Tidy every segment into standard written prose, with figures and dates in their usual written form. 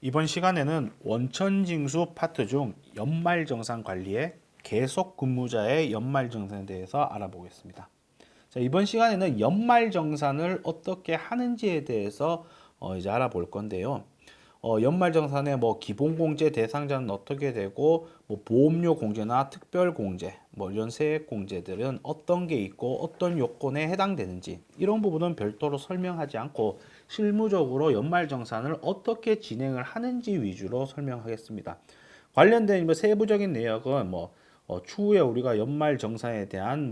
이번 시간에는 원천징수 파트 중 연말정산 관리의 계속 근무자의 연말정산에 대해서 알아보겠습니다. 자, 이번 시간에는 연말정산을 어떻게 하는지에 대해서 이제 알아볼 건데요. 연말정산의 뭐 기본공제 대상자는 어떻게 되고, 뭐 보험료 공제나 특별공제, 뭐 이런 세액공제들은 어떤 게 있고 어떤 요건에 해당되는지 이런 부분은 별도로 설명하지 않고 실무적으로 연말정산을 어떻게 진행을 하는지 위주로 설명하겠습니다. 관련된 뭐 세부적인 내역은 추후에 우리가 연말정산에 대한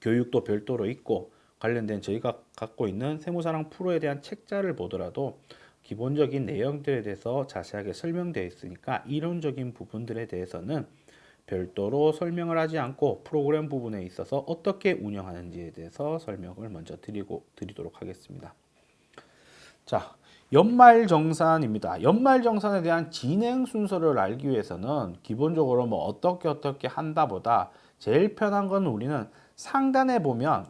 교육도 별도로 있고, 관련된 저희가 갖고 있는 세무사랑 프로에 대한 책자를 보더라도 기본적인 내용들에 대해서 자세하게 설명되어 있으니까 이론적인 부분들에 대해서는 별도로 설명을 하지 않고 프로그램 부분에 있어서 어떻게 운영하는지에 대해서 설명을 먼저 드리도록 하겠습니다. 자, 연말정산입니다. 연말정산에 대한 진행 순서를 알기 위해서는 기본적으로 어떻게 한다보다 제일 편한 건 우리는 상단에 보면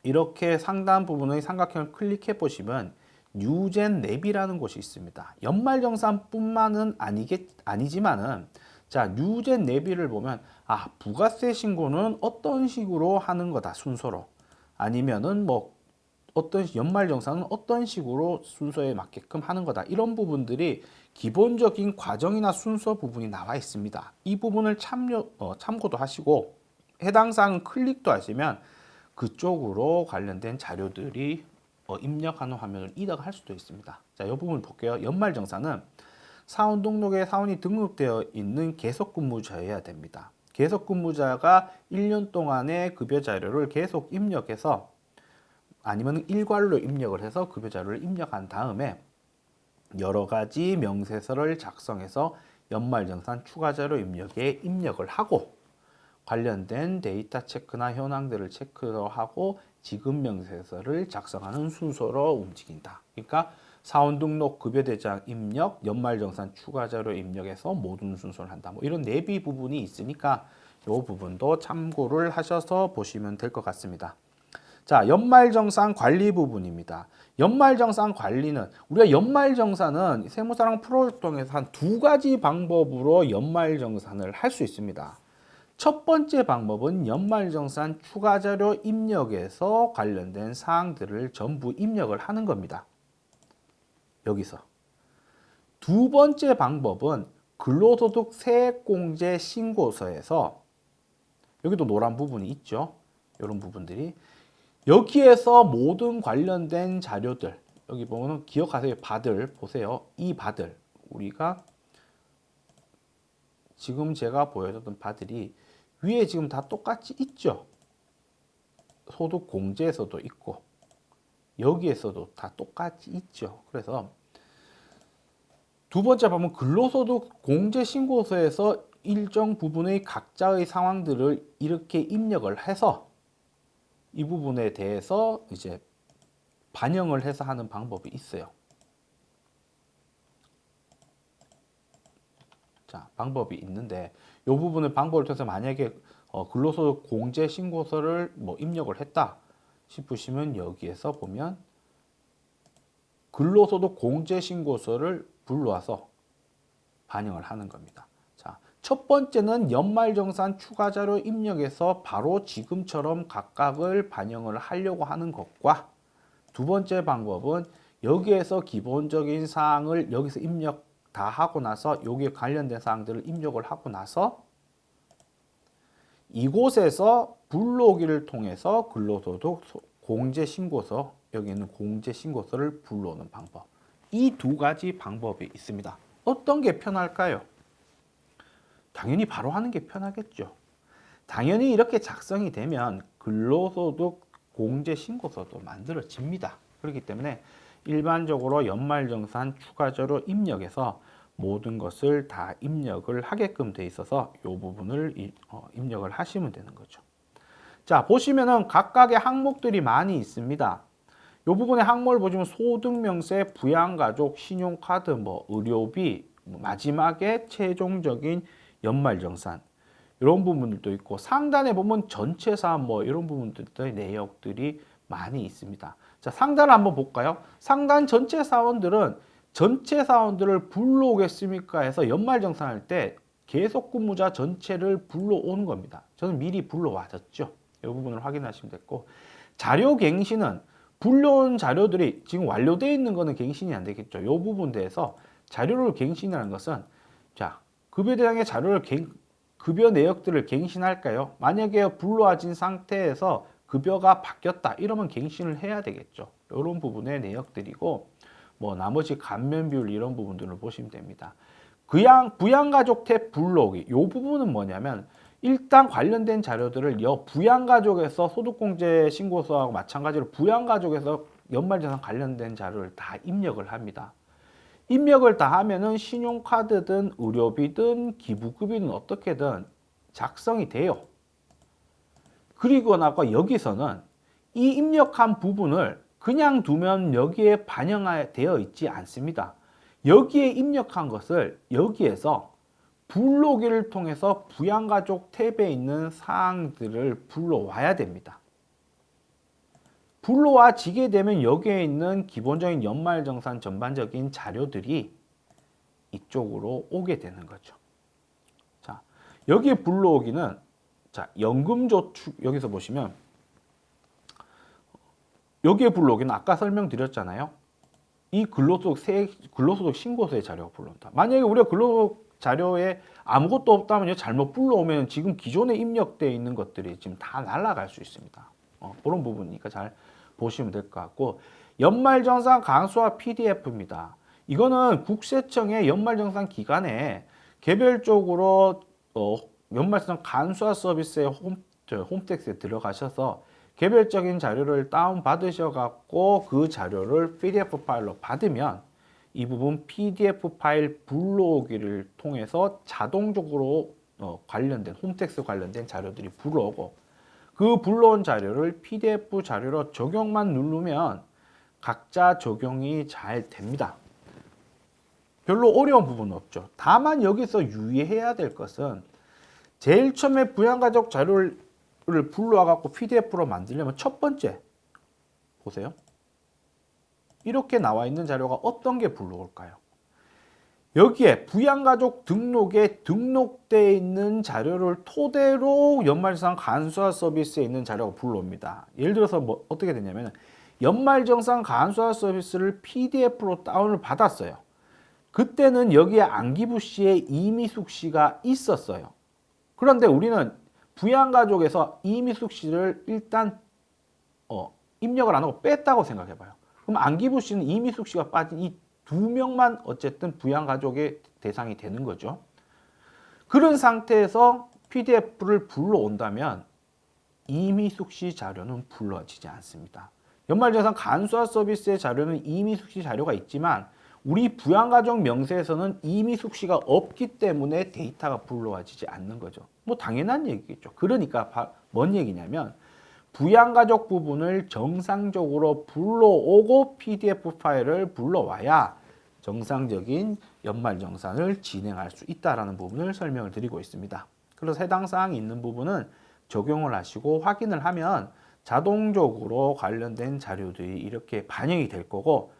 이렇게 상단 부분의 삼각형을 클릭해 보시면 뉴젠 랩이라는 곳이 있습니다. 연말정산뿐만은 아니지만은, 자, 뉴젠 랩을 보면 부가세 신고는 어떤 식으로 하는 거다 순서로, 아니면은 어떤 연말정산은 어떤 식으로 순서에 맞게끔 하는 거다, 이런 부분들이 기본적인 과정이나 순서 부분이 나와 있습니다. 이 부분을 참고도 하시고 해당 사항은 클릭도 하시면 그쪽으로 관련된 자료들이 입력하는 화면을 이력할 수도 있습니다. 자, 이 부분 볼게요. 연말정산은 사원 등록에 사원이 등록되어 있는 계속근무자여야 됩니다. 계속근무자가 1년 동안의 급여 자료를 계속 입력해서, 아니면 일괄로 입력을 해서 급여 자료를 입력한 다음에 여러 가지 명세서를 작성해서 연말정산 추가 자료 입력에 입력을 하고, 관련된 데이터 체크나 현황들을 체크하고 지급 명세서를 작성하는 순서로 움직인다. 그러니까 사원 등록, 급여 대장 입력, 연말정산 추가 자료 입력해서 모든 순서를 한다. 뭐 이런 내비 부분이 있으니까 이 부분도 참고를 하셔서 보시면 될 것 같습니다. 자, 연말정산 관리 부분입니다. 연말정산 관리는, 우리가 연말정산은 세무사랑 프로를 통해서 한 두 가지 방법으로 연말정산을 할 수 있습니다. 첫 번째 방법은 연말정산 추가자료 입력에서 관련된 사항들을 전부 입력을 하는 겁니다. 여기서. 두 번째 방법은 근로소득 세액공제 신고서에서, 여기도 노란 부분이 있죠. 이런 부분들이. 여기에서 모든 관련된 자료들, 여기 보면 기억하세요. 바들 보세요. 이 바들, 우리가 지금 제가 보여줬던 바들이 위에 지금 다 똑같이 있죠. 소득 공제에서도 있고 여기에서도 다 똑같이 있죠. 그래서 두 번째 보면 근로소득 공제 신고서에서 일정 부분의 각자의 상황들을 이렇게 입력을 해서 이 부분에 대해서 이제 반영을 해서 하는 방법이 있어요. 자, 방법이 있는데 이 부분을 방법을 통해서 만약에 근로소득 공제 신고서를 입력을 했다 싶으시면 여기에서 보면 근로소득 공제 신고서를 불러와서 반영을 하는 겁니다. 자, 첫 번째는 연말정산 추가자료 입력해서 바로 지금처럼 각각을 반영을 하려고 하는 것과, 두 번째 방법은 여기에서 기본적인 사항을 여기서 입력 다 하고 나서 여기에 관련된 사항들을 입력을 하고 나서 이곳에서 불러오기를 통해서 근로소득 공제신고서, 여기는 공제신고서를 불러오는 방법, 이 두 가지 방법이 있습니다. 어떤 게 편할까요? 당연히 바로 하는 게 편하겠죠. 당연히 이렇게 작성이 되면 근로소득 공제신고서도 만들어집니다. 그렇기 때문에 일반적으로 연말정산 추가자료 입력에서 모든 것을 다 입력을 하게끔 돼 있어서 이 부분을 입력을 하시면 되는 거죠. 자, 보시면은 각각의 항목들이 많이 있습니다. 이 부분의 항목을 보시면 소득명세, 부양가족, 신용카드, 의료비, 마지막에 최종적인 연말정산, 이런 부분들도 있고, 상단에 보면 전체 사안 이런 부분들의 내역들이 많이 있습니다. 자, 상단을 한번 볼까요? 상단 전체 사원들은 전체 사원들을 불러오겠습니까 해서 연말정산할 때 계속 근무자 전체를 불러오는 겁니다. 저는 미리 불러와졌죠. 이 부분을 확인하시면 됐고, 자료 갱신은 불러온 자료들이 지금 완료되어 있는 거는 갱신이 안 되겠죠. 이 부분 대해서 자료를 갱신하는 것은, 자, 급여 대상의 자료를 급여 내역들을 갱신할까요? 만약에 불러와진 상태에서 급여가 바뀌었다 이러면 갱신을 해야 되겠죠. 이런 부분의 내역들이고, 뭐 나머지 감면 비율 이런 부분들을 보시면 됩니다. 부양가족 탭 불러오기 이 부분은 뭐냐면, 일단 관련된 자료들을 부양가족에서 소득공제 신고서하고 마찬가지로 부양가족에서 연말정산 관련된 자료를 다 입력을 합니다. 입력을 다 하면은 신용카드든 의료비든 기부급이든 어떻게든 작성이 돼요. 그리고 나서 여기서는 이 입력한 부분을 그냥 두면 여기에 반영되어 있지 않습니다. 여기에 입력한 것을 여기에서 불러오기를 통해서 부양가족 탭에 있는 사항들을 불러와야 됩니다. 불러와지게 되면 여기에 있는 기본적인 연말정산 전반적인 자료들이 이쪽으로 오게 되는 거죠. 자, 여기에 불러오기는, 자, 연금저축 여기서 보시면 여기에 불러오기는 아까 설명드렸잖아요. 이 근로소득 신고서의 자료가 불러온다. 만약에 우리가 근로소득 자료에 아무것도 없다면 잘못 불러오면 지금 기존에 입력되어 있는 것들이 지금 다 날아갈 수 있습니다. 그런 부분이니까 잘 보시면 될 것 같고, 연말정산 간수화 PDF입니다. 이거는 국세청의 연말정산 기간에 개별적으로 연말정산 간수화 서비스의 홈택스에 들어가셔서 개별적인 자료를 다운 받으셔갖고 그 자료를 PDF 파일로 받으면 이 부분 PDF 파일 불러오기를 통해서 자동적으로 관련된 홈택스 관련된 자료들이 불러오고, 그 불러온 자료를 PDF 자료로 적용만 누르면 각자 적용이 잘 됩니다. 별로 어려운 부분은 없죠. 다만 여기서 유의해야 될 것은, 제일 처음에 부양가족 자료를 불러와 갖고 PDF로 만들려면 첫 번째 보세요. 이렇게 나와 있는 자료가 어떤 게 불러올까요? 여기에 부양가족 등록에 등록되어 있는 자료를 토대로 연말정산 간수화 서비스에 있는 자료가 불러옵니다. 예를 들어서 뭐 어떻게 되냐면, 연말정산 간수화 서비스를 PDF로 다운을 받았어요. 그때는 여기에 안기부 씨의 이미숙 씨가 있었어요. 그런데 우리는 부양가족에서 이미숙 씨를 일단 입력을 안 하고 뺐다고 생각해봐요. 그럼 안기부 씨는 이미숙 씨가 빠진 이 두 명만 어쨌든 부양가족의 대상이 되는 거죠. 그런 상태에서 PDF를 불러온다면 이미숙 씨 자료는 불러지지 않습니다. 연말정산 간수화 서비스의 자료는 이미숙 씨 자료가 있지만 우리 부양가족 명세에서는 이미숙 씨가 없기 때문에 데이터가 불러와지지 않는 거죠. 뭐 당연한 얘기겠죠. 그러니까 뭔 얘기냐면, 부양가족 부분을 정상적으로 불러오고 PDF 파일을 불러와야 정상적인 연말정산을 진행할 수 있다는 부분을 설명을 드리고 있습니다. 그래서 해당 사항이 있는 부분은 적용을 하시고 확인을 하면 자동적으로 관련된 자료들이 이렇게 반영이 될 거고,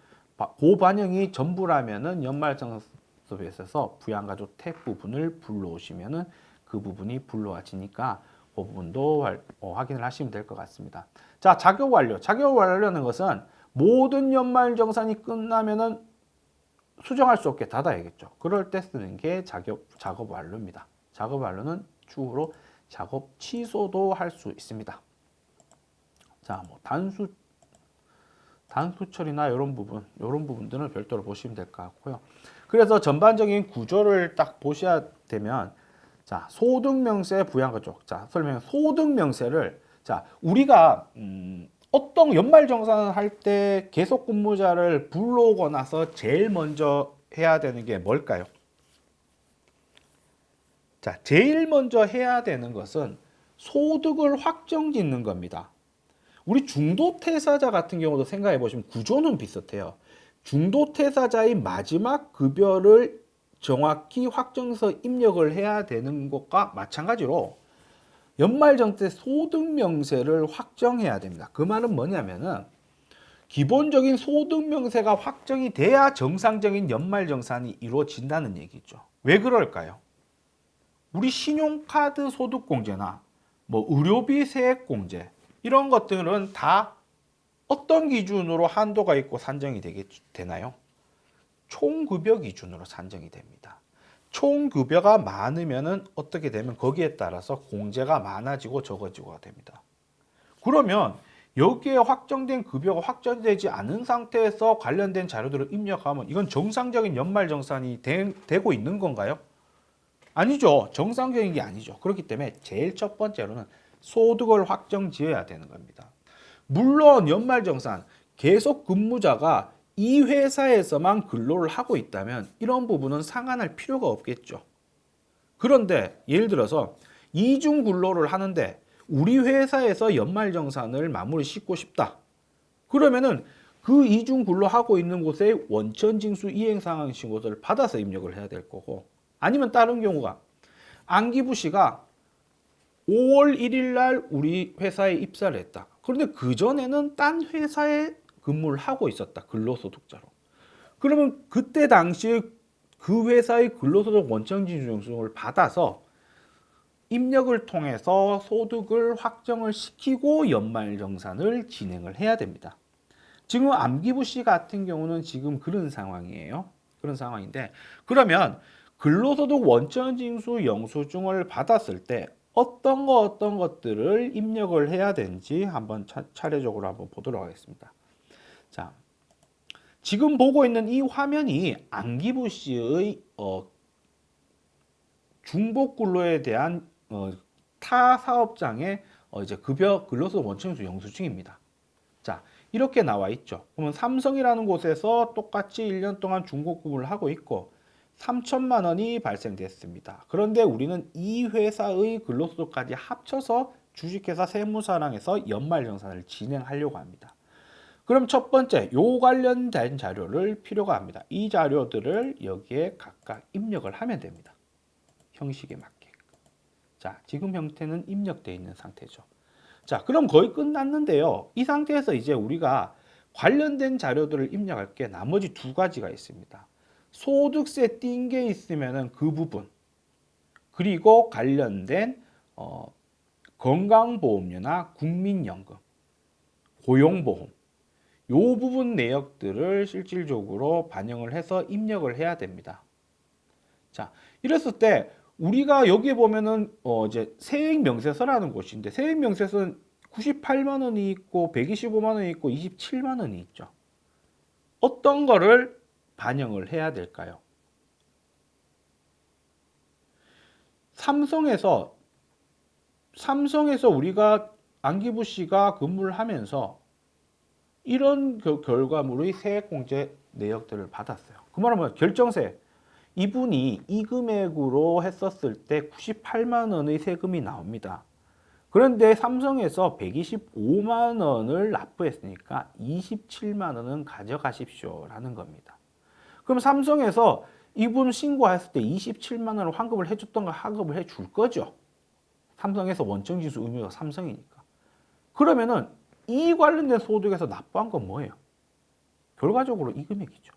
그 반영이 전부라면은 연말정산 서비스에서 부양가족 탭 부분을 불러오시면은 그 부분이 불러와지니까 그 부분도 확인을 하시면 될 것 같습니다. 자, 자격 완료. 자격 완료라는 것은 모든 연말정산이 끝나면은 수정할 수 없게 닫아야겠죠. 그럴 때 쓰는 게 작업 완료입니다. 작업 완료는 추후로 작업 취소도 할 수 있습니다. 자, 뭐 단수 처리나 이런 부분들은 별도로 보시면 될 것 같고요. 그래서 전반적인 구조를 딱 보셔야 되면, 자, 소득명세 부양가족. 자, 설명. 소득명세를, 자, 우리가 어떤 연말정산을 할 때 계속근무자를 불러오고 나서 제일 먼저 해야 되는 게 뭘까요? 자, 제일 먼저 해야 되는 것은 소득을 확정짓는 겁니다. 우리 중도퇴사자 같은 경우도 생각해 보시면 구조는 비슷해요. 중도퇴사자의 마지막 급여를 정확히 확정서 입력을 해야 되는 것과 마찬가지로 연말정산 소득명세를 확정해야 됩니다. 그 말은 뭐냐면은, 기본적인 소득 명세가 확정이 돼야 정상적인 연말정산이 이루어진다는 얘기죠. 왜 그럴까요? 우리 신용카드 소득공제나 뭐 의료비 세액공제 이런 것들은 다 어떤 기준으로 한도가 있고 산정이 되나요? 총급여 기준으로 산정이 됩니다. 총급여가 많으면은 어떻게 되면 거기에 따라서 공제가 많아지고 적어지고 됩니다. 그러면 여기에 확정된 급여가 확정되지 않은 상태에서 관련된 자료들을 입력하면 이건 정상적인 연말정산이 되고 있는 건가요? 아니죠. 정상적인 게 아니죠. 그렇기 때문에 제일 첫 번째로는 소득을 확정 지어야 되는 겁니다. 물론 연말정산 계속 근무자가 이 회사에서만 근로를 하고 있다면 이런 부분은 상환할 필요가 없겠죠. 그런데 예를 들어서 이중 근로를 하는데 우리 회사에서 연말정산을 마무리 짓고 싶다. 그러면은 그 이중 근로하고 있는 곳에 원천징수 이행상황 신고서를 받아서 입력을 해야 될 거고, 아니면 다른 경우가 안기부 씨가 5월 1일 날 우리 회사에 입사를 했다. 그런데 그전에는 딴 회사에 근무를 하고 있었다. 근로소득자로. 그러면 그때 당시에 그 회사의 근로소득 원천징수 영수증을 받아서 입력을 통해서 소득을 확정을 시키고 연말정산을 진행을 해야 됩니다. 지금 안기부 씨 같은 경우는 지금 그런 상황이에요. 그런 상황인데, 그러면 근로소득 원천징수 영수증을 받았을 때 어떤 것들을 입력을 해야 되는지 한번 차례적으로 한번 보도록 하겠습니다. 자, 지금 보고 있는 이 화면이 안기부 씨의 중복 근로에 대한 타 사업장의 이제 급여 근로소득 원천징수 영수증입니다. 자, 이렇게 나와 있죠. 그러면 삼성이라는 곳에서 똑같이 1년 동안 중복 근무를 하고 있고 3천만 원이 발생됐습니다. 그런데 우리는 이 회사의 근로소득까지 합쳐서 주식회사 세무사랑에서 연말정산을 진행하려고 합니다. 그럼 첫 번째, 요 관련된 자료를 필요가 합니다. 이 자료들을 여기에 각각 입력을 하면 됩니다. 형식에 맞게. 자, 지금 형태는 입력되어 있는 상태죠. 자, 그럼 거의 끝났는데요. 이 상태에서 이제 우리가 관련된 자료들을 입력할 게 나머지 두 가지가 있습니다. 소득세 띈 게 있으면은 그 부분, 그리고 관련된 건강보험료나 국민연금, 고용보험, 요 부분 내역들을 실질적으로 반영을 해서 입력을 해야 됩니다. 자, 이랬을 때 우리가 여기에 보면은 이제 세액명세서라는 곳인데 세액명세서는 98만 원이 있고 125만 원이 있고 27만 원이 있죠. 어떤 거를 반영을 해야 될까요? 삼성에서 우리가 안기부 씨가 근무를 하면서 이런 결과물의 세액공제 내역들을 받았어요. 그 말은 결정세. 이분이 이 금액으로 했었을 때 98만 원의 세금이 나옵니다. 그런데 삼성에서 125만 원을 납부했으니까 27만 원은 가져가십시오라는 겁니다. 그럼 삼성에서 이분 신고했을 때 27만 원을 환급을 해줬던 거 환급을 해줄 거죠. 삼성에서 원천징수 의무가 삼성이니까. 그러면은 이 관련된 소득에서 납부한 건 뭐예요? 결과적으로 이 금액이죠.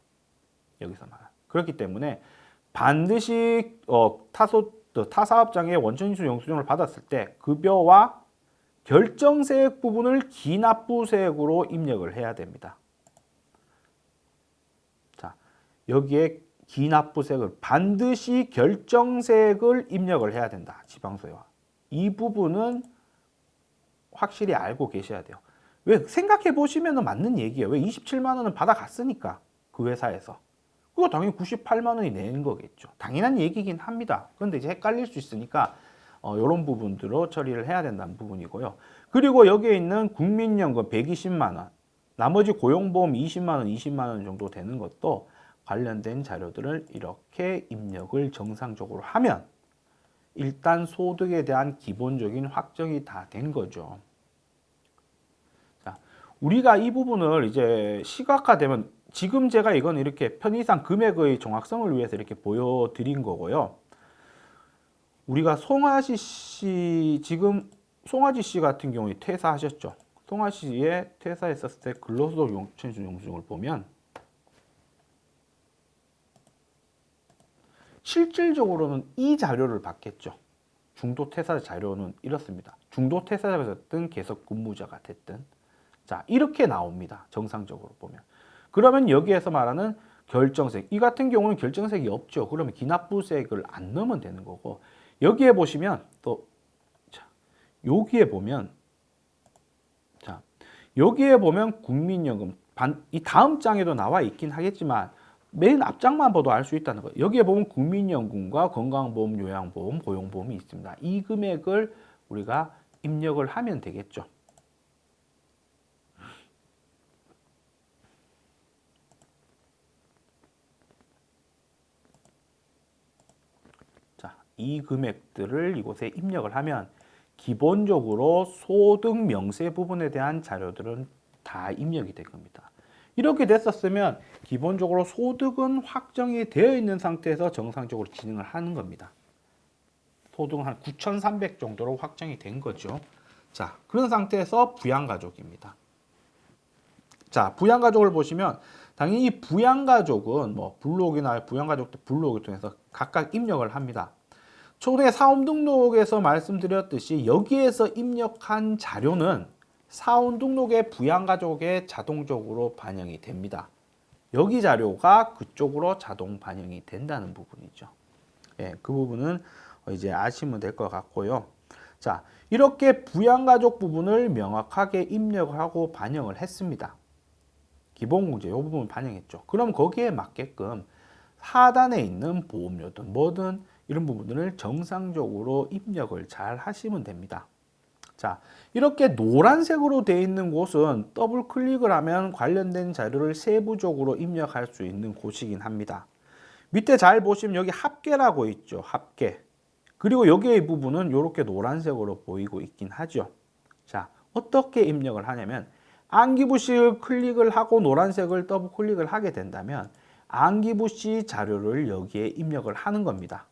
여기서 말한. 그렇기 때문에 반드시 타사업장의 원천징수 영수증을 받았을 때 급여와 결정세액 부분을 기납부세액으로 입력을 해야 됩니다. 자, 여기에 기납부세액을 반드시 결정세액을 입력을 해야 된다. 지방소유와. 이 부분은 확실히 알고 계셔야 돼요. 왜 생각해 보시면 맞는 얘기예요. 왜 27만 원은 받아갔으니까 그 회사에서. 그거 당연히 98만 원이 내는 거겠죠. 당연한 얘기긴 합니다. 그런데 이제 헷갈릴 수 있으니까 이런 부분들로 처리를 해야 된다는 부분이고요. 그리고 여기에 있는 국민연금 120만 원, 나머지 고용보험 20만 원 정도 되는 것도 관련된 자료들을 이렇게 입력을 정상적으로 하면 일단 소득에 대한 기본적인 확정이 다 된 거죠. 자, 우리가 이 부분을 이제 시각화되면 지금 제가 이건 이렇게 편의상 금액의 정확성을 위해서 이렇게 보여드린 거고요. 우리가 송아지 씨, 지금 송아지 씨 같은 경우에 퇴사하셨죠. 통화 시에 퇴사했었을 때 근로소득 원천징수 영수증을 보면 실질적으로는 이 자료를 받겠죠. 중도 퇴사 자료는 이렇습니다. 중도 퇴사자가 됐든 계속 근무자가 됐든 자 이렇게 나옵니다. 정상적으로 보면. 그러면 여기에서 말하는 결정세액 이 같은 경우는 결정세액이 없죠. 그러면 기납부세액을 안 넣으면 되는 거고 여기에 보시면 또 자, 여기에 보면 자 여기에 보면 국민연금 이 다음 장에도 나와 있긴 하겠지만 맨 앞장만 봐도 알 수 있다는 거예요. 여기에 보면 국민연금과 건강보험, 요양보험, 고용보험이 있습니다. 이 금액을 우리가 입력을 하면 되겠죠. 자, 이 금액들을 이곳에 입력을 하면 기본적으로 소득 명세 부분에 대한 자료들은 다 입력이 될 겁니다. 이렇게 됐었으면 기본적으로 소득은 확정이 되어 있는 상태에서 정상적으로 진행을 하는 겁니다. 소득은 한 9,300 정도로 확정이 된 거죠. 자, 그런 상태에서 부양가족입니다. 자, 부양가족을 보시면 당연히 부양가족은 뭐 블록이나 부양가족들 블록을 통해서 각각 입력을 합니다. 초대 사업등록에서 말씀드렸듯이 여기에서 입력한 자료는 사원등록의 부양가족에 자동적으로 반영이 됩니다. 여기 자료가 그쪽으로 자동 반영이 된다는 부분이죠. 예, 그 부분은 이제 아시면 될 것 같고요. 자, 이렇게 부양가족 부분을 명확하게 입력을 하고 반영을 했습니다. 기본공제 이 부분 반영했죠. 그럼 거기에 맞게끔 하단에 있는 보험료든 뭐든 이런 부분들을 정상적으로 입력을 잘 하시면 됩니다. 자, 이렇게 노란색으로 되어 있는 곳은 더블 클릭을 하면 관련된 자료를 세부적으로 입력할 수 있는 곳이긴 합니다. 밑에 잘 보시면 여기 합계라고 있죠. 합계. 그리고 여기의 부분은 이렇게 노란색으로 보이고 있긴 하죠. 자, 어떻게 입력을 하냐면 안기부식을 클릭을 하고 노란색을 더블 클릭을 하게 된다면 안기부시 자료를 여기에 입력을 하는 겁니다.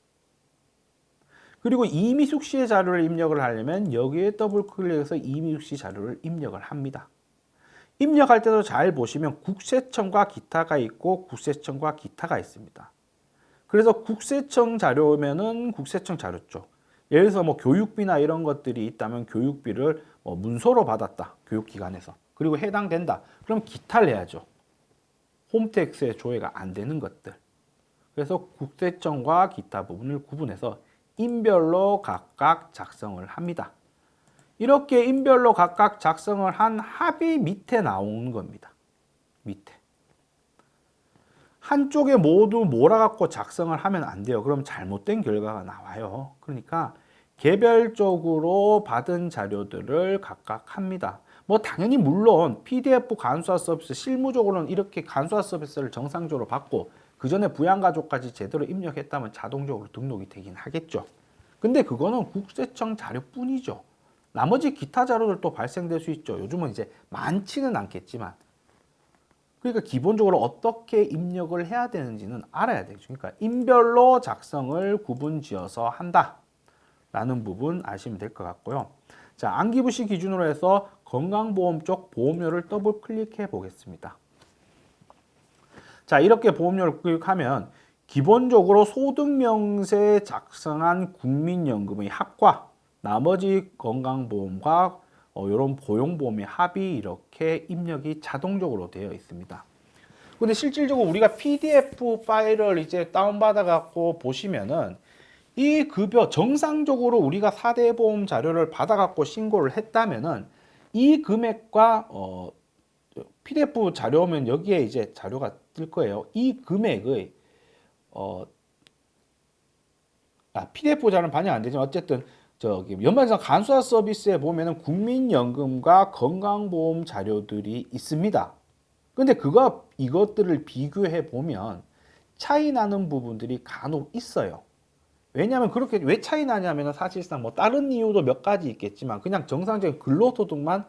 그리고 이미숙 씨의 자료를 입력을 하려면 여기에 더블 클릭해서 이미숙 씨 자료를 입력을 합니다. 입력할 때도 잘 보시면 국세청과 기타가 있고 국세청과 기타가 있습니다. 그래서 국세청 자료면은 국세청 자료 쪽. 예를 들어서 뭐 교육비나 이런 것들이 있다면 교육비를 뭐 문서로 받았다. 교육기관에서. 그리고 해당된다. 그럼 기타를 해야죠. 홈택스에 조회가 안 되는 것들. 그래서 국세청과 기타 부분을 구분해서 인별로 각각 작성을 합니다. 이렇게 인별로 각각 작성을 한 합이 밑에 나오는 겁니다. 밑에. 한쪽에 모두 몰아갖고 작성을 하면 안 돼요. 그럼 잘못된 결과가 나와요. 그러니까 개별적으로 받은 자료들을 각각 합니다. 뭐 당연히 물론 PDF 간소화 서비스 실무적으로는 이렇게 간소화 서비스를 정상적으로 받고 그 전에 부양가족까지 제대로 입력했다면 자동적으로 등록이 되긴 하겠죠. 근데 그거는 국세청 자료뿐이죠. 나머지 기타 자료들도 발생될 수 있죠. 요즘은 이제 많지는 않겠지만. 그러니까 기본적으로 어떻게 입력을 해야 되는지는 알아야 되죠. 그러니까 인별로 작성을 구분지어서 한다. 라는 부분 아시면 될 것 같고요. 자, 안기부시 기준으로 해서 건강보험 쪽 보험료를 더블 클릭해 보겠습니다. 자, 이렇게 보험료를 클릭하면 기본적으로 소득명세에 작성한 국민연금의 합과 나머지 건강보험과 이런 고용보험의 합이 이렇게 입력이 자동적으로 되어 있습니다. 근데 실질적으로 우리가 PDF 파일을 이제 다운받아 갖고 보시면은 이 급여 정상적으로 우리가 4대 보험 자료를 받아 갖고 신고를 했다면은 이 금액과 PDF 자료면 여기에 이제 자료가 뜰 거예요. 이 금액의 PDF 자료는 반영 안 되지만 어쨌든 저기 연말정 간소화 서비스에 보면은 국민연금과 건강보험 자료들이 있습니다. 근데 이것들을 비교해 보면 차이 나는 부분들이 간혹 있어요. 왜냐하면 그렇게 왜 차이 나냐면 사실상 뭐 다른 이유도 몇 가지 있겠지만 그냥 정상적인 근로소득만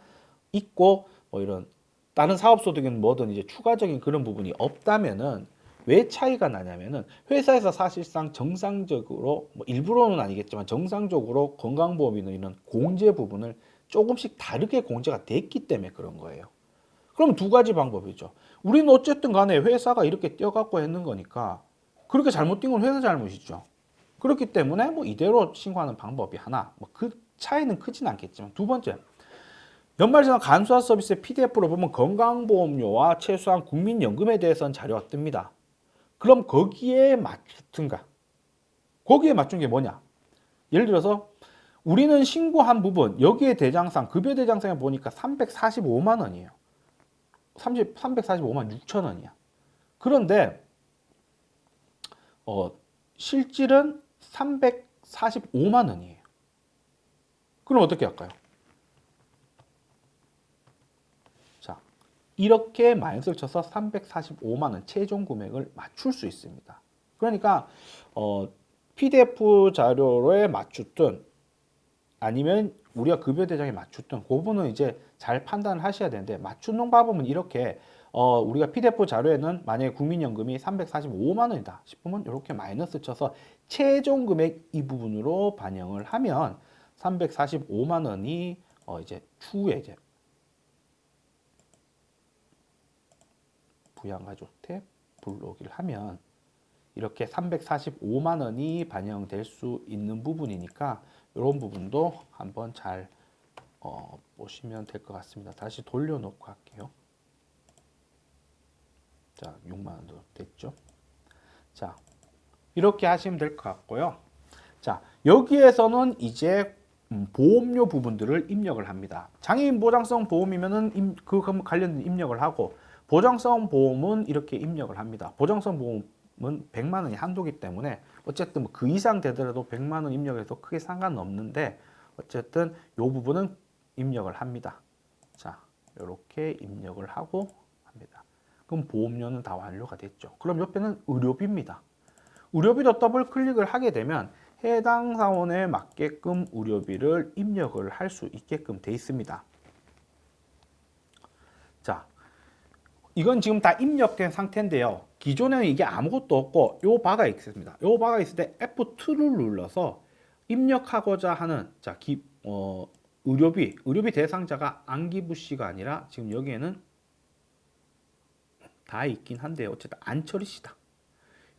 있고 뭐 이런 다른 사업소득은 뭐든 이제 추가적인 그런 부분이 없다면은 왜 차이가 나냐면은 회사에서 사실상 정상적으로 뭐 일부러는 아니겠지만 정상적으로 건강보험이나 이런 공제 부분을 조금씩 다르게 공제가 됐기 때문에 그런 거예요. 그럼 두 가지 방법이죠. 우리는 어쨌든 간에 회사가 이렇게 떼어갖고 했는 거니까 그렇게 잘못된 건 회사 잘못이죠. 그렇기 때문에 뭐 이대로 신고하는 방법이 하나, 뭐 그 차이는 크진 않겠지만, 두 번째, 연말정산 간소화 서비스의 PDF로 보면 건강보험료와 최소한 국민연금에 대해서는 자료가 뜹니다. 그럼 거기에 맞춘가? 거기에 맞춘 게 뭐냐? 예를 들어서 우리는 신고한 부분, 여기에 대장상, 급여 대장상에 보니까 345만 원이에요. 345만 6천 원이야. 그런데 실질은 345만 원이에요. 그럼 어떻게 할까요? 자, 이렇게 마이너스를 쳐서 345만 원 최종 금액을 맞출 수 있습니다. 그러니까 PDF 자료에 맞추든 아니면 우리가 급여 대장에 맞추든 그 부분은 이제 잘 판단을 하셔야 되는데, 맞추는 방법은 이렇게 우리가 PDF 자료에는 만약에 국민연금이 345만 원이다 싶으면 이렇게 마이너스 쳐서 최종 금액 이 부분으로 반영을 하면 345만 원이 이제 추후에 이제 부양가족택 불러오기를 하면 이렇게 345만 원이 반영될 수 있는 부분이니까 이런 부분도 한번 잘 보시면 될 것 같습니다. 다시 돌려놓고 할게요. 자, 6만 원도 됐죠? 자, 이렇게 하시면 될 것 같고요. 자, 여기에서는 이제 보험료 부분들을 입력을 합니다. 장애인 보장성 보험이면은 그 관련된 입력을 하고, 보장성 보험은 이렇게 입력을 합니다. 보장성 보험은 100만 원이 한도기 때문에 어쨌든 뭐 그 이상 되더라도 100만 원 입력해서 크게 상관은 없는데, 어쨌든 이 부분은 입력을 합니다. 자, 이렇게 입력을 하고 합니다. 그럼 보험료는 다 완료가 됐죠. 그럼 옆에는 의료비입니다. 의료비도 더블 클릭을 하게 되면 해당 사원에 맞게끔 의료비를 입력을 할 수 있게끔 돼 있습니다. 자, 이건 지금 다 입력된 상태인데요. 기존에는 이게 아무것도 없고 요 바가 있습니다. 요 바가 있을 때 F2를 눌러서 입력하고자 하는 의료비 대상자가 안기부 씨가 아니라 지금 여기에는 다 있긴 한데 어쨌든 안철희 씨다.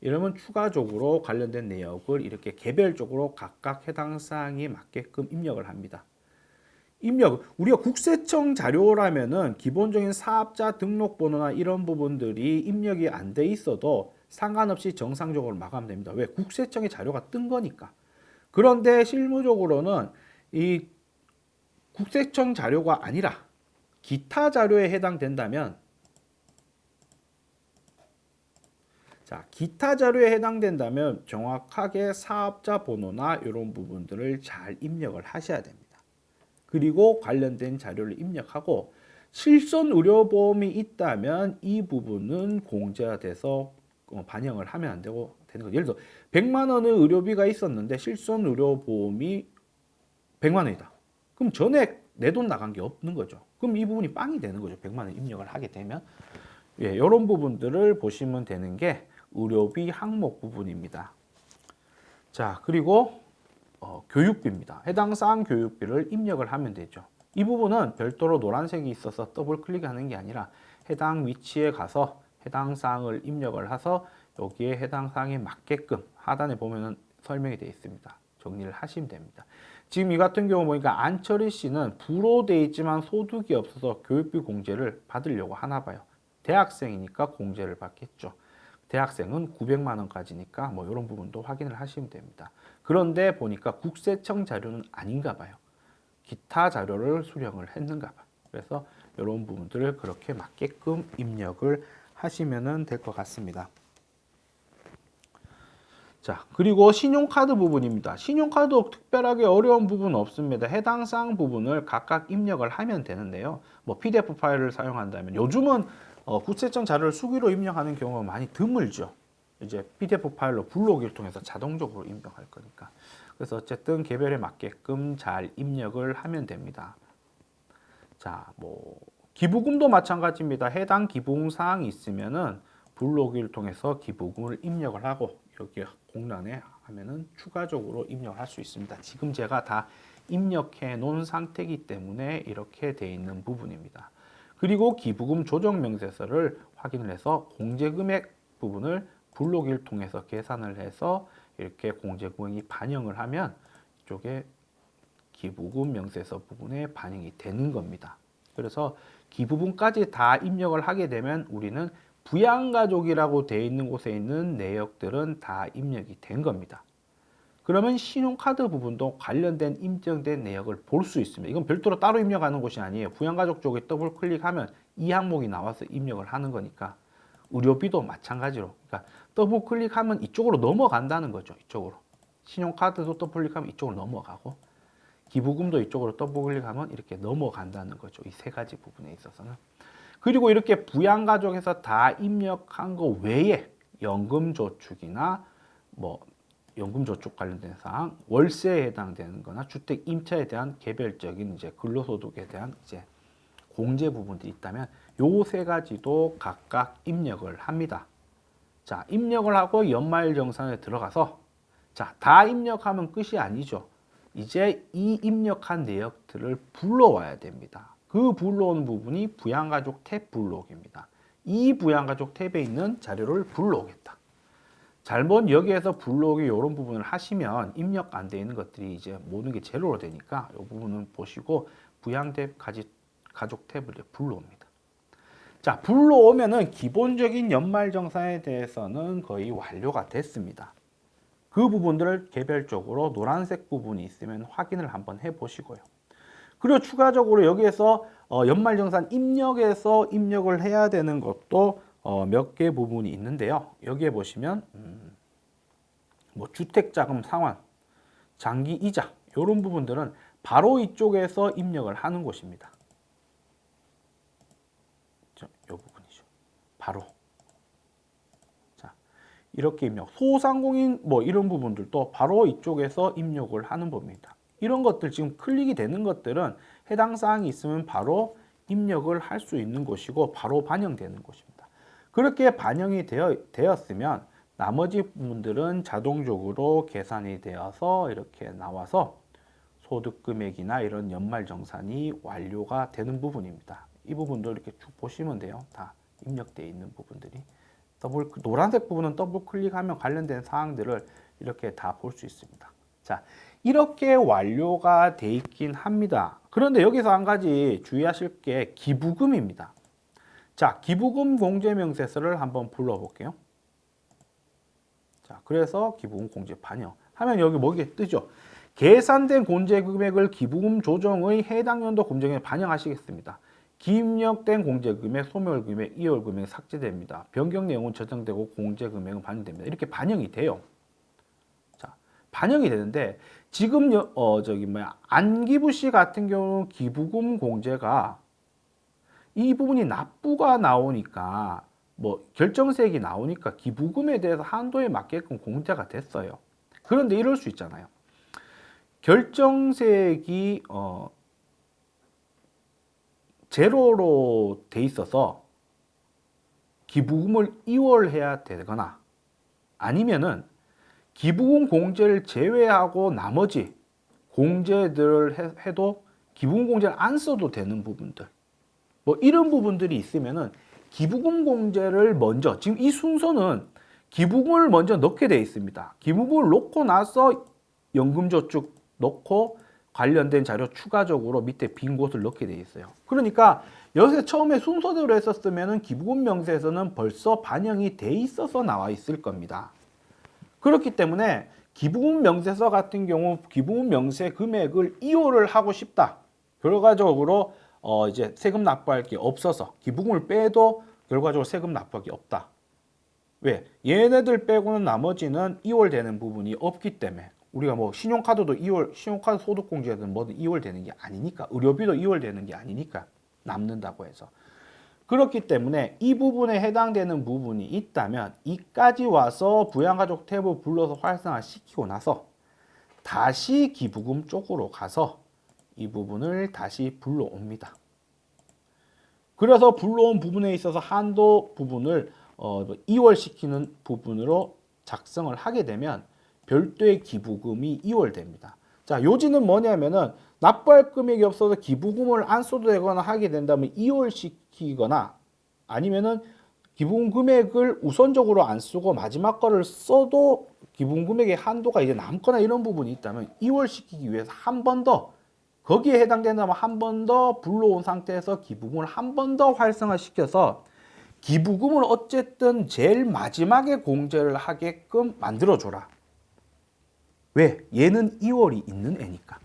이러면 추가적으로 관련된 내역을 이렇게 개별적으로 각각 해당 사항에 맞게끔 입력을 합니다. 우리가 국세청 자료라면은 기본적인 사업자 등록번호나 이런 부분들이 입력이 안 돼 있어도 상관없이 정상적으로 마감됩니다. 왜? 국세청의 자료가 뜬 거니까. 그런데 실무적으로는 이 국세청 자료가 아니라 기타 자료에 해당된다면, 자, 기타 자료에 해당된다면 정확하게 사업자 번호나 이런 부분들을 잘 입력을 하셔야 됩니다. 그리고 관련된 자료를 입력하고, 실손 의료보험이 있다면 이 부분은 공제가 돼서 반영을 하면 안 되고 되는 거죠. 예를 들어 100만 원의 의료비가 있었는데 실손 의료보험이 100만 원이다. 그럼 전에 내 돈 나간 게 없는 거죠. 그럼 이 부분이 빵이 되는 거죠. 100만 원 입력을 하게 되면. 예, 이런 부분들을 보시면 되는 게 의료비 항목 부분입니다. 자, 그리고 교육비입니다. 해당 사항 교육비를 입력을 하면 되죠. 이 부분은 별도로 노란색이 있어서 더블 클릭하는 게 아니라 해당 위치에 가서 해당 사항을 입력을 해서 여기에 해당 사항에 맞게끔 하단에 보면은 설명이 되어 있습니다. 정리를 하시면 됩니다. 지금 이 같은 경우 보니까 안철희 씨는 부로돼 있지만 소득이 없어서 교육비 공제를 받으려고 하나 봐요. 대학생이니까 공제를 받겠죠. 대학생은 900만 원까지니까 뭐 이런 부분도 확인을 하시면 됩니다. 그런데 보니까 국세청 자료는 아닌가 봐요. 기타 자료를 수령을 했는가 봐요. 그래서 이런 부분들을 그렇게 맞게끔 입력을 하시면 될 것 같습니다. 자, 그리고 신용카드 부분입니다. 신용카드 특별하게 어려운 부분은 없습니다. 해당 사항 부분을 각각 입력을 하면 되는데요. 뭐 PDF 파일을 사용한다면, 요즘은 국세청 자료를 수기로 입력하는 경우가 많이 드물죠. 이제 PDF 파일로 불러오기를 통해서 자동적으로 입력할 거니까. 그래서 어쨌든 개별에 맞게끔 잘 입력을 하면 됩니다. 자, 뭐 기부금도 마찬가지입니다. 해당 기부금 사항이 있으면은 불러오기를 통해서 기부금을 입력을 하고 여기 공란에 하면은 추가적으로 입력할 수 있습니다. 지금 제가 다 입력해 놓은 상태이기 때문에 이렇게 돼 있는 부분입니다. 그리고 기부금 조정 명세서를 확인을 해서 공제금액 부분을 블록을 통해서 계산을 해서 이렇게 공제금액이 반영을 하면 이쪽에 기부금 명세서 부분에 반영이 되는 겁니다. 그래서 기부분까지 다 입력을 하게 되면 우리는 부양가족이라고 되어 있는 곳에 있는 내역들은 다 입력이 된 겁니다. 그러면 신용카드 부분도 관련된 인정된 내역을 볼 수 있습니다. 이건 별도로 따로 입력하는 곳이 아니에요. 부양가족 쪽에 더블 클릭하면 이 항목이 나와서 입력을 하는 거니까 의료비도 마찬가지로 그러니까 더블 클릭하면 이쪽으로 넘어간다는 거죠. 이쪽으로 신용카드도 더블 클릭하면 이쪽으로 넘어가고 기부금도 이쪽으로 더블 클릭하면 이렇게 넘어간다는 거죠. 이 세 가지 부분에 있어서는. 그리고 이렇게 부양가족에서 다 입력한 거 외에 연금저축이나 뭐 연금저축 관련된 사항, 월세에 해당되는 거나 주택 임차에 대한 개별적인 이제 근로소득에 대한 이제 공제 부분들이 있다면 요 세 가지도 각각 입력을 합니다. 자, 입력을 하고 연말정산에 들어가서 자, 다 입력하면 끝이 아니죠. 이제 이 입력한 내역들을 불러와야 됩니다. 그 불러온 부분이 부양가족 탭 블록입니다. 이 부양가족 탭에 있는 자료를 불러오겠다. 잘못 여기에서 블록이 이런 부분을 하시면 입력 안 되어 있는 것들이 이제 모든 게 제로로 되니까 이 부분은 보시고 부양 탭 가족 탭을 불러옵니다. 자, 불러오면은 기본적인 연말정산에 대해서는 거의 완료가 됐습니다. 그 부분들을 개별적으로 노란색 부분이 있으면 확인을 한번 해 보시고요. 그리고 추가적으로 여기에서 연말정산 입력에서 입력을 해야 되는 것도 몇 개 부분이 있는데요. 여기에 보시면 뭐 주택자금 상환, 장기 이자 이런 부분들은 바로 이쪽에서 입력을 하는 곳입니다. 이 부분이죠. 바로. 자, 이렇게 입력. 소상공인 뭐 이런 부분들도 바로 이쪽에서 입력을 하는 법입니다. 이런 것들 지금 클릭이 되는 것들은 해당 사항이 있으면 바로 입력을 할 수 있는 곳이고 바로 반영되는 곳입니다. 그렇게 반영이 되었으면 나머지 부분들은 자동적으로 계산이 되어서 이렇게 나와서 소득 금액이나 이런 연말정산이 완료가 되는 부분입니다. 이 부분도 이렇게 쭉 보시면 돼요. 다 입력되어 있는 부분들이. 노란색 부분은 더블 클릭하면 관련된 사항들을 이렇게 다 볼 수 있습니다. 자, 이렇게 완료가 돼 있긴 합니다. 그런데 여기서 한 가지 주의하실 게 기부금입니다. 자, 기부금 공제명세서를 한번 불러볼게요. 자, 그래서 기부금 공제 반영 하면 여기 뭐게 뜨죠? 계산된 공제 금액을 기부금 조정의 해당 연도 공제금액에 반영하시겠습니다. 기입력된 공제 금액, 소멸 금액, 이월 금액 삭제됩니다. 변경 내용은 저장되고 공제 금액은 반영됩니다. 이렇게 반영이 돼요. 자, 반영이 되는데 지금 안기부 씨 같은 경우는 기부금 공제가 이 부분이 납부가 나오니까 뭐 결정세액이 나오니까 기부금에 대해서 한도에 맞게끔 공제가 됐어요. 그런데 이럴 수 있잖아요. 결정세액이 제로로 돼 있어서 기부금을 이월해야 되거나 아니면은 기부금 공제를 제외하고 나머지 공제들을 해도 기부금 공제를 안 써도 되는 부분들 뭐 이런 부분들이 있으면은 기부금 공제를 먼저 지금 이 순서는 기부금을 먼저 넣게 되어 있습니다. 기부금을 넣고 나서 연금저축 넣고 관련된 자료 추가적으로 밑에 빈 곳을 넣게 되어 있어요. 그러니까 여기서 처음에 순서대로 했었으면 기부금 명세에서는 벌써 반영이 돼 있어서 나와 있을 겁니다. 그렇기 때문에 기부금 명세서 같은 경우 기부금 명세 금액을 이월을 하고 싶다. 결과적으로 이제 세금 납부할 게 없어서 기부금을 빼도 결과적으로 세금 납부할 게 없다. 왜? 얘네들 빼고는 나머지는 이월되는 부분이 없기 때문에 우리가 뭐 신용카드도 신용카드 소득공제든 뭐든 이월되는 게 아니니까 의료비도 이월되는 게 아니니까 남는다고 해서 그렇기 때문에 이 부분에 해당되는 부분이 있다면 이까지 와서 부양가족 탭을 불러서 활성화시키고 나서 다시 기부금 쪽으로 가서 이 부분을 다시 불러옵니다. 그래서 불러온 부분에 있어서 한도 부분을 이월시키는 부분으로 작성을 하게 되면 별도의 기부금이 이월됩니다. 자, 요지는 뭐냐면은 납부할 금액이 없어서 기부금을 안 써도 되거나 하게 된다면 이월시키거나 아니면은 기부금 금액을 우선적으로 안 쓰고 마지막 거를 써도 기부금 금액의 한도가 이제 남거나 이런 부분이 있다면 이월시키기 위해서 한 번 더 거기에 해당된다면 한 번 더 불러온 상태에서 기부금을 한 번 더 활성화시켜서 기부금을 어쨌든 제일 마지막에 공제를 하게끔 만들어줘라. 왜? 얘는 2월이 있는 애니까.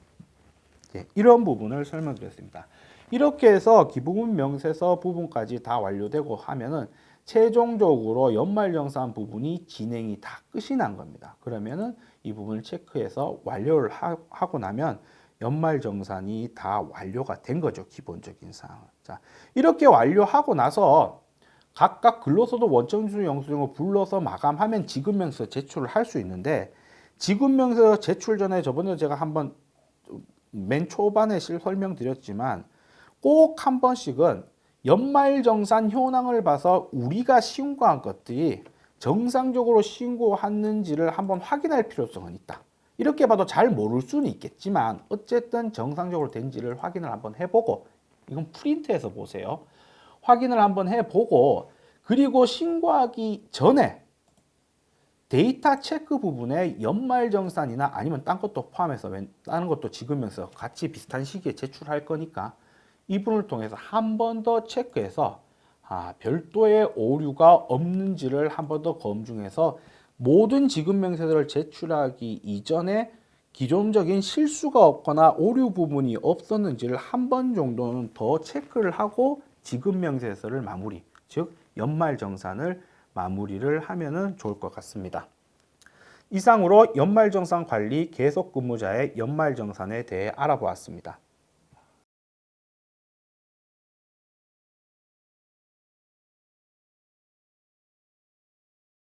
이런 부분을 설명드렸습니다. 이렇게 해서 기부금 명세서 부분까지 다 완료되고 하면은 최종적으로 연말정산 부분이 진행이 다 끝이 난 겁니다. 그러면은 이 부분을 체크해서 완료를 하고 나면 연말정산이 다 완료가 된 거죠. 기본적인 사항은. 자, 이렇게 완료하고 나서 각각 근로소득 원천징수 영수증을 불러서 마감하면 지급명세서 제출을 할 수 있는데 지급명세서 제출 전에 저번에 제가 한번 맨 초반에 설명드렸지만 꼭 한 번씩은 연말정산 현황을 봐서 우리가 신고한 것들이 정상적으로 신고했는지를 한번 확인할 필요성은 있다. 이렇게 봐도 잘 모를 수는 있겠지만 어쨌든 정상적으로 된지를 확인을 한번 해보고 이건 프린트해서 보세요. 확인을 한번 해보고 그리고 신고하기 전에 데이터 체크 부분에 연말정산이나 아니면 딴 것도 포함해서 다른 것도 지급명세서 같이 비슷한 시기에 제출할 거니까 이 부분을 통해서 한 번 더 체크해서 별도의 오류가 없는지를 한 번 더 검증해서 모든 지급명세서를 제출하기 이전에 기존적인 실수가 없거나 오류 부분이 없었는지를 한 번 정도는 더 체크를 하고 지급명세서를 마무리, 즉 연말정산을 마무리를 하면은 좋을 것 같습니다. 이상으로 연말정산 관리 계속근무자의 연말정산에 대해 알아보았습니다.